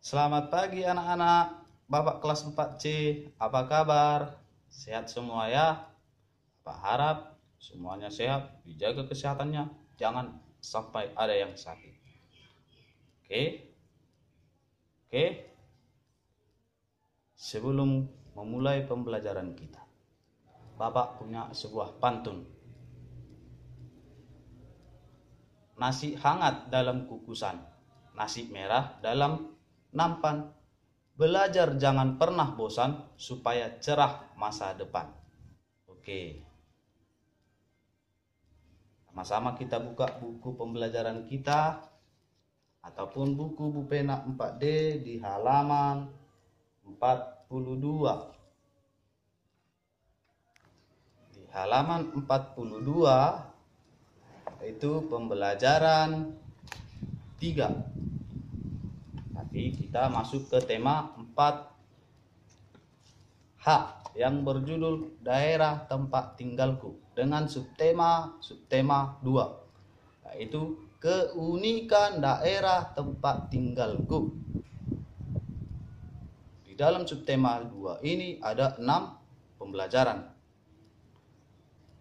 Selamat pagi anak-anak, Bapak kelas 4C, apa kabar? Sehat semua ya? Bapak harap semuanya sehat, dijaga kesehatannya, jangan sampai ada yang sakit. Oke? Oke? Sebelum memulai pembelajaran kita, Bapak punya sebuah pantun. Nasi hangat dalam kukusan, nasi merah dalam nampan. Belajar jangan pernah bosan supaya cerah masa depan. Oke. Sama-sama kita buka buku pembelajaran kita ataupun buku Bupena 4D di halaman 42. Di halaman 42 itu pembelajaran 3. Tapi kita masuk ke tema 4H yang berjudul daerah tempat tinggalku dengan subtema 2, yaitu keunikan daerah tempat tinggalku. Di dalam subtema 2 ini ada 6 pembelajaran.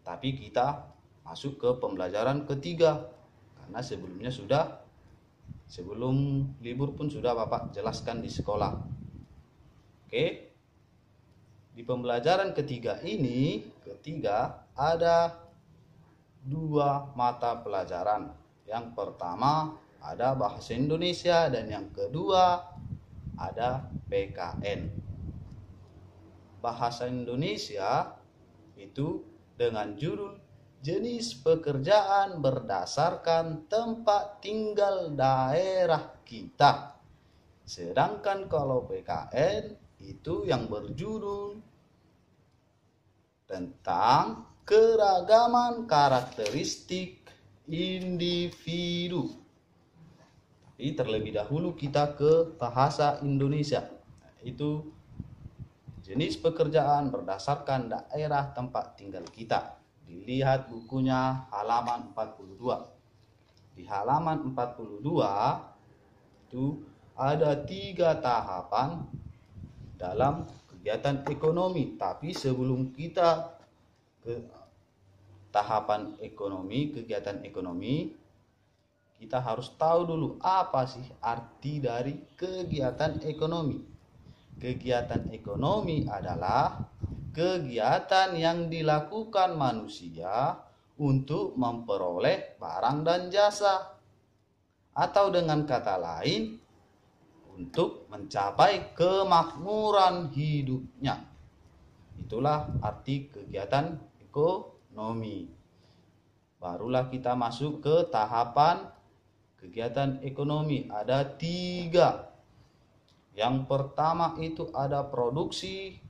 Tapi kita masuk ke pembelajaran ketiga karena sebelum libur pun sudah Bapak jelaskan di sekolah. Oke. Di pembelajaran ketiga ini ada 2 mata pelajaran. Yang pertama ada bahasa Indonesia dan yang kedua ada PKN. Bahasa Indonesia itu dengan judul jenis pekerjaan berdasarkan tempat tinggal daerah kita. Sedangkan kalau PKN itu yang berjudul tentang keragaman karakteristik individu. Tapi terlebih dahulu kita ke bahasa Indonesia. Itu jenis pekerjaan berdasarkan daerah tempat tinggal kita. Dilihat bukunya halaman 42. Di halaman 42 itu ada 3 tahapan dalam kegiatan ekonomi. Tapi sebelum kita ke tahapan ekonomi, kegiatan ekonomi, kita harus tahu dulu apa sih arti dari kegiatan ekonomi. Kegiatan ekonomi adalah kegiatan yang dilakukan manusia untuk memperoleh barang dan jasa, atau dengan kata lain untuk mencapai kemakmuran hidupnya. Itulah arti kegiatan ekonomi. Barulah kita masuk ke tahapan kegiatan ekonomi. Ada 3. Yang pertama itu ada produksi,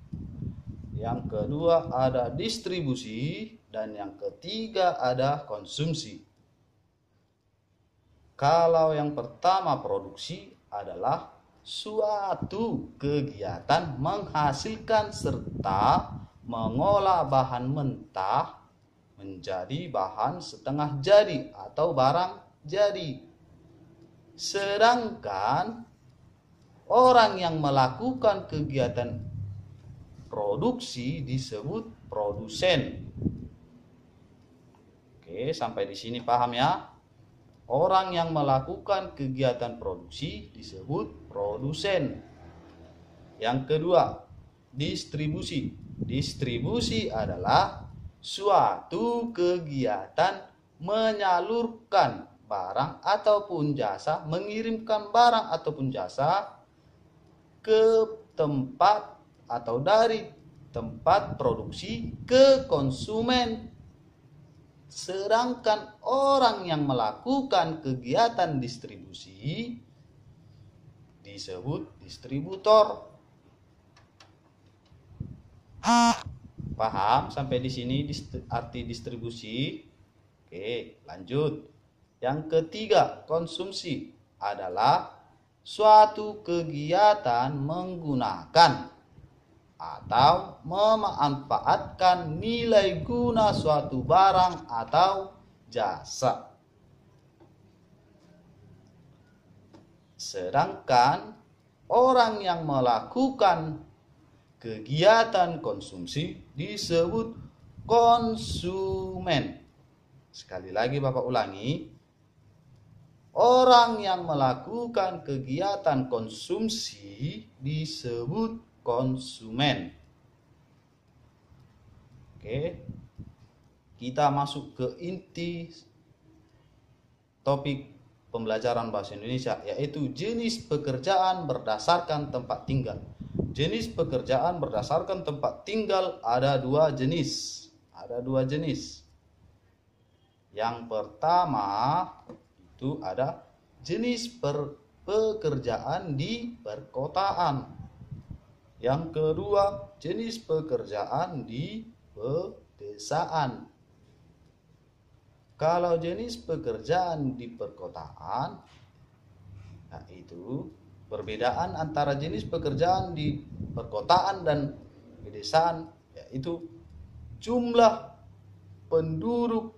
yang kedua ada distribusi, dan yang ketiga ada konsumsi. Kalau yang pertama produksi adalah suatu kegiatan menghasilkan serta mengolah bahan mentah menjadi bahan setengah jadi atau barang jadi. Sedangkan orang yang melakukan kegiatan produksi disebut produsen. Oke, sampai di sini paham ya? Orang yang melakukan kegiatan produksi disebut produsen. Yang kedua, distribusi. Distribusi adalah suatu kegiatan menyalurkan barang ataupun jasa, mengirimkan barang ataupun jasa ke tempat atau dari tempat produksi ke konsumen. Sedangkan orang yang melakukan kegiatan distribusi disebut distributor. Paham sampai di sini arti distribusi? Oke, lanjut. Yang ketiga, konsumsi adalah suatu kegiatan menggunakan atau memanfaatkan nilai guna suatu barang atau jasa. Sedangkan orang yang melakukan kegiatan konsumsi disebut konsumen. Sekali lagi Bapak ulangi, orang yang melakukan kegiatan konsumsi disebut konsumen. Oke, kita masuk ke inti topik pembelajaran bahasa Indonesia, yaitu jenis pekerjaan berdasarkan tempat tinggal. Jenis pekerjaan berdasarkan tempat tinggal ada dua jenis. Yang pertama itu ada jenis pekerjaan di perkotaan. Yang kedua, jenis pekerjaan di pedesaan. Kalau jenis pekerjaan di perkotaan, yaitu perbedaan antara jenis pekerjaan di perkotaan dan pedesaan, yaitu jumlah penduduk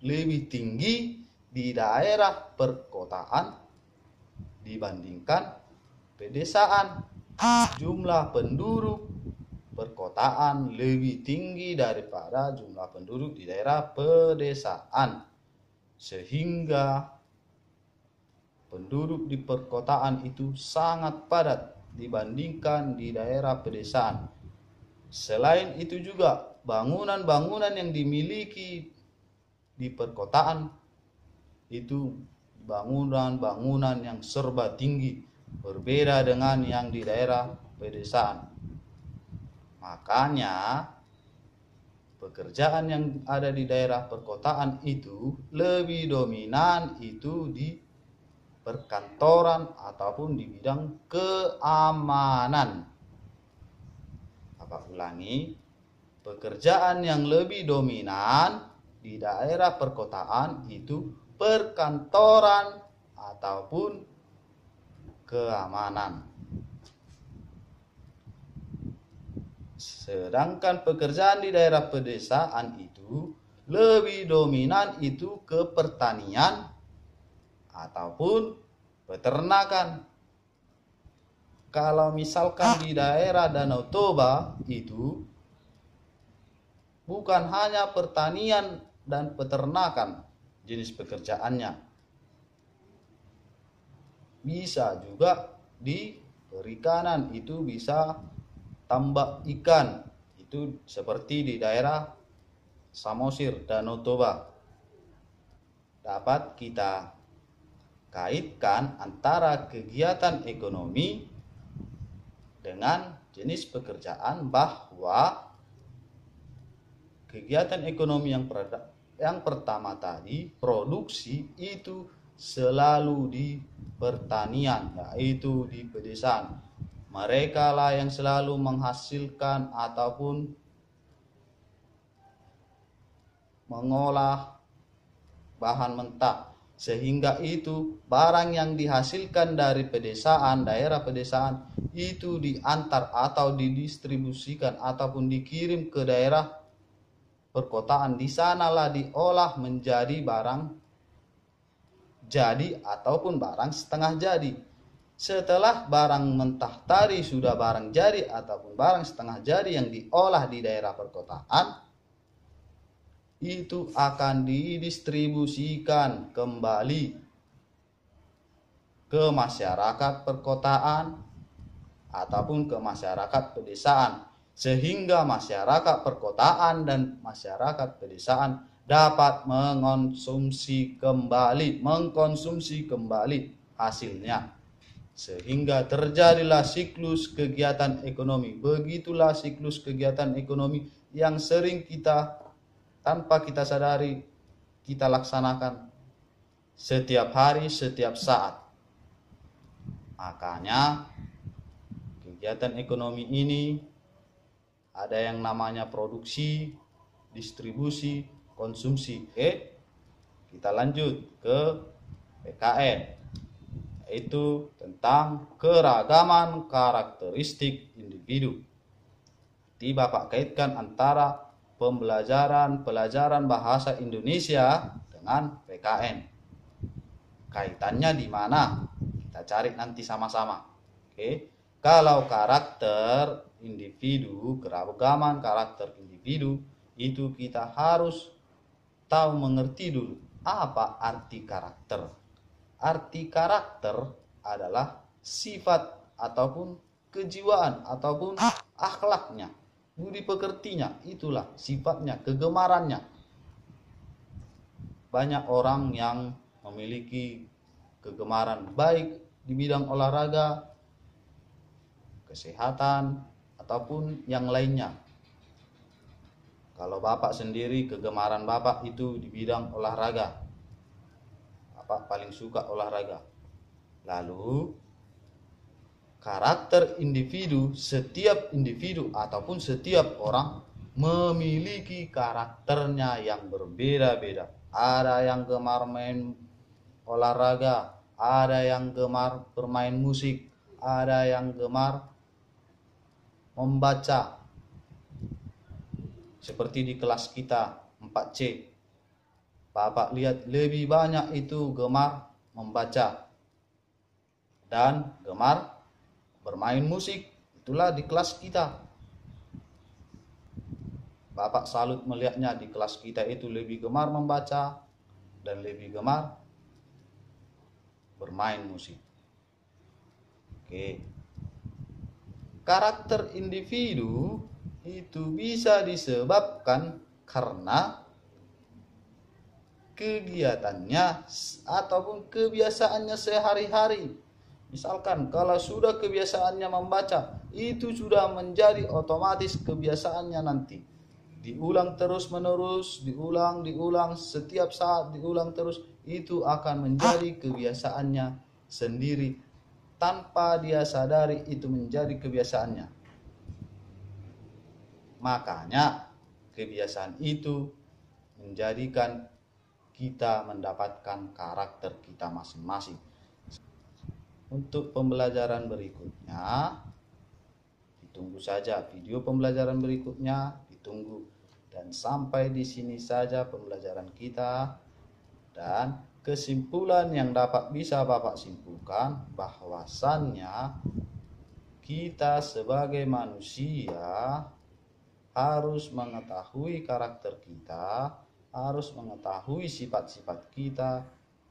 lebih tinggi di daerah perkotaan dibandingkan pedesaan. Jumlah penduduk perkotaan lebih tinggi daripada jumlah penduduk di daerah pedesaan, sehingga penduduk di perkotaan itu sangat padat dibandingkan di daerah pedesaan. Selain itu juga bangunan-bangunan yang dimiliki di perkotaan itu bangunan-bangunan yang serba tinggi, berbeda dengan yang di daerah pedesaan. Makanya pekerjaan yang ada di daerah perkotaan itu lebih dominan itu di perkantoran ataupun di bidang keamanan. Apa ulangi? Pekerjaan yang lebih dominan di daerah perkotaan itu perkantoran ataupun keamanan. Sedangkan pekerjaan di daerah pedesaan itu lebih dominan itu ke pertanian ataupun peternakan. Kalau misalkan di daerah Danau Toba itu bukan hanya pertanian dan peternakan jenis pekerjaannya, bisa juga di perikanan, itu bisa tambak ikan, itu seperti di daerah Samosir, Danau Toba. Dapat kita kaitkan antara kegiatan ekonomi dengan jenis pekerjaan, bahwa kegiatan ekonomi yang pertama tadi, produksi, itu selalu di pertanian, yaitu di pedesaan. Mereka lah yang selalu menghasilkan ataupun mengolah bahan mentah, sehingga itu barang yang dihasilkan dari pedesaan, daerah pedesaan, itu diantar atau didistribusikan ataupun dikirim ke daerah perkotaan. Di sanalah diolah menjadi barang jadi ataupun barang setengah jadi. Setelah barang mentah tadi sudah barang jadi ataupun barang setengah jadi yang diolah di daerah perkotaan, itu akan didistribusikan kembali ke masyarakat perkotaan ataupun ke masyarakat pedesaan, sehingga masyarakat perkotaan dan masyarakat pedesaan dapat mengkonsumsi kembali hasilnya, sehingga terjadilah siklus kegiatan ekonomi. Begitulah siklus kegiatan ekonomi yang sering kita tanpa kita sadari kita laksanakan setiap hari, setiap saat. Makanya kegiatan ekonomi ini ada yang namanya produksi, distribusi, konsumsi. Kita lanjut ke PKN, yaitu tentang keragaman karakteristik individu. Di Bapak kaitkan antara pelajaran bahasa Indonesia dengan PKN. Kaitannya di mana? Kita cari nanti sama-sama. Oke. Kalau karakter individu, keragaman karakter individu, itu kita harus tahu mengerti dulu apa arti karakter. Arti karakter adalah sifat ataupun kejiwaan ataupun akhlaknya, budi pekertinya, itulah sifatnya, kegemarannya. Banyak orang yang memiliki kegemaran baik di bidang olahraga, kesehatan, ataupun yang lainnya. Kalau Bapak sendiri, kegemaran Bapak itu di bidang olahraga. Bapak paling suka olahraga. Lalu, karakter individu, setiap individu ataupun setiap orang memiliki karakternya yang berbeda-beda. Ada yang gemar main olahraga, ada yang gemar bermain musik, ada yang gemar membaca. Seperti di kelas kita 4C, Bapak lihat lebih banyak itu gemar membaca dan gemar bermain musik. Itulah di kelas kita. Bapak salut melihatnya di kelas kita itu lebih gemar membaca dan lebih gemar bermain musik. Oke. Karakter individu itu bisa disebabkan karena kegiatannya ataupun kebiasaannya sehari-hari. Misalkan kalau sudah kebiasaannya membaca, itu sudah menjadi otomatis kebiasaannya nanti. Diulang terus menerus, diulang setiap saat diulang terus, itu akan menjadi kebiasaannya sendiri tanpa dia sadari itu menjadi kebiasaannya. Makanya kebiasaan itu menjadikan kita mendapatkan karakter kita masing-masing. Untuk pembelajaran berikutnya, ditunggu saja video pembelajaran berikutnya, ditunggu. Dan sampai di sini saja pembelajaran kita, dan kesimpulan yang dapat bisa Bapak simpulkan bahwasannya kita sebagai manusia harus mengetahui karakter kita, harus mengetahui sifat-sifat kita,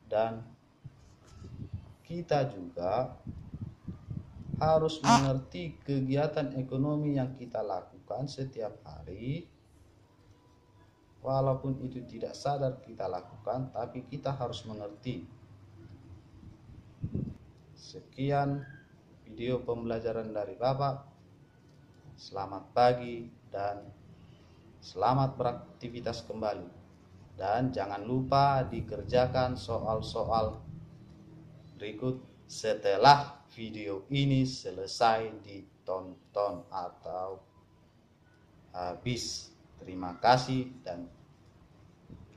dan kita juga harus mengerti kegiatan ekonomi yang kita lakukan setiap hari. Walaupun itu tidak sadar kita lakukan, tapi kita harus mengerti. Sekian video pembelajaran dari Bapak. Selamat pagi dan selamat beraktivitas kembali. Dan jangan lupa dikerjakan soal-soal berikut setelah video ini selesai ditonton atau habis. Terima kasih dan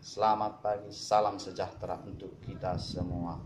selamat pagi, salam sejahtera untuk kita semua.